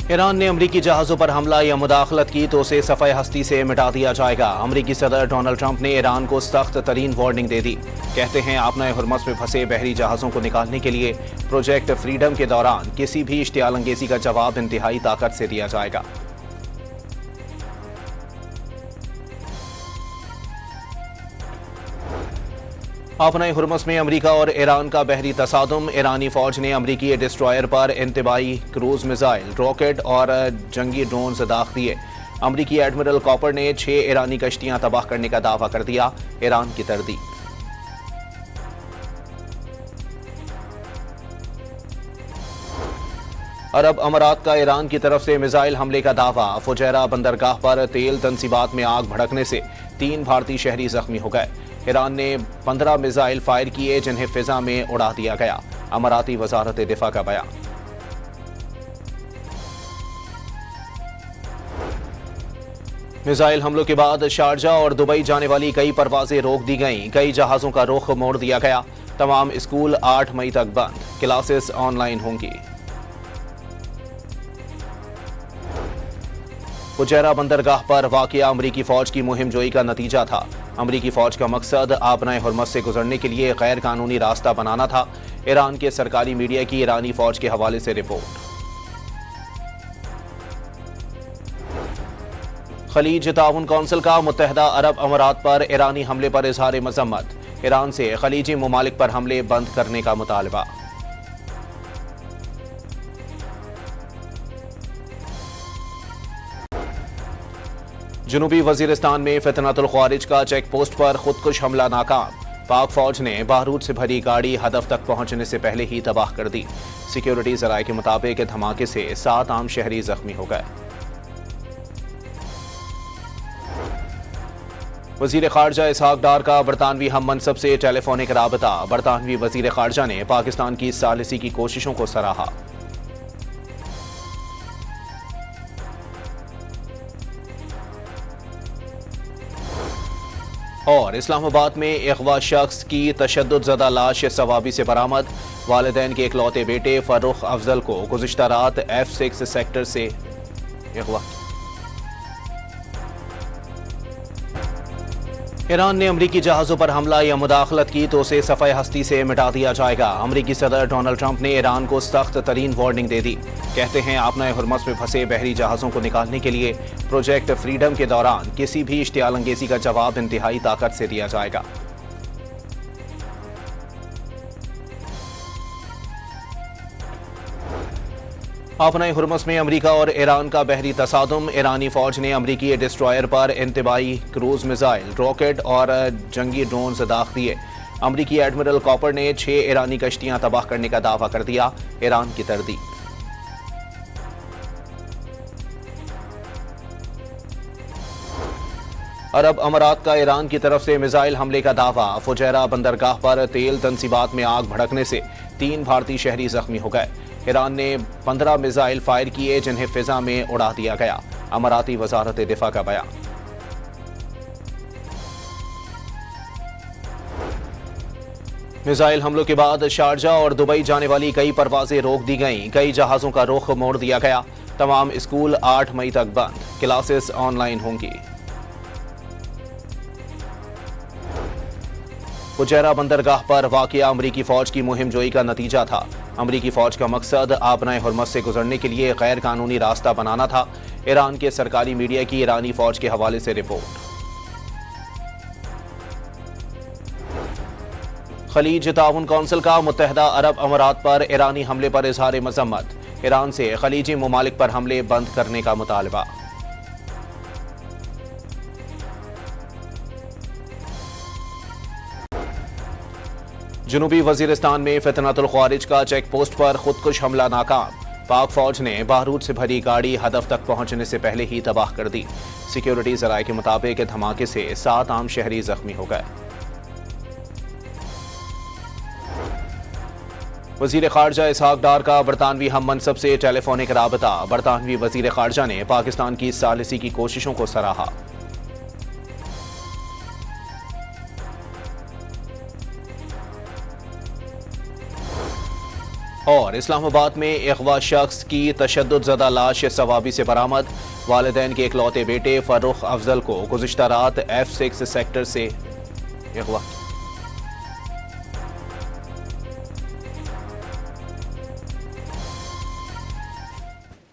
Iran ने अमरीकी जहाज़ों पर हमला या मुदाखलत की तो उसे सफ़े हस्ती से मिटा दिया जाएगा। अमरीकी सदर डोनाल्ड ट्रंप ने ईरान को सख्त तरीन वार्निंग दे दी। कहते हैं आपना हुर्मस में फंसे बहरी जहाज़ों को निकालने के लिए प्रोजेक्ट फ्रीडम के दौरान किसी भी इश्तियाल अंगेज़ी का जवाब इंतहाई ताकत से दिया जाएगा। आपना हुर्मस में अमरीका और ईरान का बहरी तसादुम। ईरानी फौज ने अमरीकी डिस्ट्रॉयर पर इंतबाही क्रूज मिसाइल, रॉकेट और जंगी ड्रोन दाग दिए। अमरीकी एडमिरल कॉपर ने 6 ईरानी कश्तियां तबाह करने का दावा कर दिया। ईरान की तरदीद। अरब अमारात का ईरान की तरफ से मिसाइल हमले का दावा। फुजैरा बंदरगाह पर तेल तंसीबात में आग भड़कने से 3 भारतीय शहरी जख्मी हो गए। ईरान ने 15 मिसाइल फायर किए जिन्हें फिजा में उड़ा दिया गया। अमाराती वजारत दिफा का बयान। मिसाइल हमलों के बाद शारजा और दुबई जाने वाली कई परवाजें रोक दी गईं। कई जहाजों का रुख मोड़ दिया गया। तमाम स्कूल 8 मई तक बंद। क्लासेस ऑनलाइन होंगी। फुजैरा बंदरगाह पर वाक़या अमरीकी फौज की मुहिम जोई का नतीजा था। अमरीकी फौज का मकसद आपना हुर्मस से गुजरने के लिए गैर कानूनी रास्ता बनाना था। ईरान के सरकारी मीडिया की ईरानी फौज के हवाले से रिपोर्ट। खलीज ताउन कौंसिल का मुत्तहदा अरब अमारात पर ईरानी हमले पर इजहार मजम्मत। ईरान से खलीजी ममालिक पर हमले बंद करने का मुतालबा। जनूबी वजीरिस्तान में फितनतुल ख्वारिज का चेक पोस्ट पर खुदकुश हमला नाकाम। पाक फौज ने बारूद से भरी गाड़ी हदफ तक पहुंचने से पहले ही तबाह कर दी। सिक्योरिटी जराये के मुताबिक धमाके से 7 आम शहरी जख्मी हो गए। वजीर खारजा इसहाक डार का बरतानवी हम मनसब से टेलीफोनिक राबता। बरतानवी वजीर खारजा ने पाकिस्तान की सालिसी की कोशिशों को सराहा। और इस्लामाबाद में अगवा शख्स की तशद्दुद-ज़दा लाश सवाबी से बरामद। वालिदैन के इकलौते बेटे फर्रुख अफजल को गुज़िश्ता रात F6 सेक्टर से अगवा। ईरान ने अमरीकी जहाज़ों पर हमला या मुदाखलत की तो उसे सफ़े हस्ती से मिटा दिया जाएगा। अमरीकी सदर डोनाल्ड ट्रंप ने ईरान को सख्त तरीन वार्निंग दे दी। कहते हैं आपना हुर्मस में फंसे बहरी जहाज़ों को निकालने के लिए प्रोजेक्ट फ्रीडम के दौरान किसी भी इश्तियाल अंगेज़ी का जवाब इंतहाई ताकत से दिया जाएगा। आपना हुर्मस में अमरीका और ईरान का बहरी तसादुम। ईरानी फौज ने अमरीकी डिस्ट्रॉयर पर इंतबाही क्रूज मिसाइल, रॉकेट और जंगी ड्रोन दाग दिए। अमरीकी एडमिरल कॉपर ने 6 ईरानी कश्तियां तबाह करने का दावा कर दिया। ईरान की तरदीद। अरब अमारात का ईरान की तरफ से मिसाइल हमले का दावा। फुजैरा बंदरगाह पर तेल तंसीबात में आग भड़कने से 3 भारतीय शहरी जख्मी हो गए। ईरान ने 15 मिसाइल फायर किए जिन्हें फिजा में उड़ा दिया गया। अमाराती वजारत दिफा का बयान। मिसाइल हमलों के बाद शारजा और दुबई जाने वाली कई परवाजें रोक दी गईं। कई जहाजों का रुख मोड़ दिया गया। तमाम स्कूल 8 मई तक बंद। क्लासेस ऑनलाइन होंगी। फुजैरा बंदरगाह पर वाक़या अमरीकी फौज की मुहिम जोई का नतीजा था। अमरीकी फौज का मकसद आपना हुर्मस से गुजरने के लिए गैर कानूनी रास्ता बनाना था। ईरान के सरकारी मीडिया की ईरानी फौज के हवाले से रिपोर्ट। खलीज ताउन कौंसिल का मुत्तहदा अरब अमारात पर ईरानी हमले पर इजहार मजम्मत। ईरान से खलीजी ममालिक पर हमले बंद करने का मुतालबा। जनूबी वजीरिस्तान में फितनतुल ख्वारिज का चेक पोस्ट पर खुदकुश हमला नाकाम। पाक फौज ने बारूद से भरी गाड़ी हदफ तक पहुंचने से पहले ही तबाह कर दी। सिक्योरिटी जराये के मुताबिक धमाके से 7 आम शहरी जख्मी हो गए। वजीर खारजा इसहाक डार का बरतानवी हम मनसब से टेलीफोनिक राबता। बरतानवी वजीर खारजा ने पाकिस्तान की सालिसी की कोशिशों को सराहा। और इस्लामाबाद में अगवा शख्स की तशद्दुद-ज़दा लाश सवाबी से बरामद। वालिदैन के इकलौते बेटे फर्रुख अफजल को गुज़िश्ता रात F6 सेक्टर से अगवा।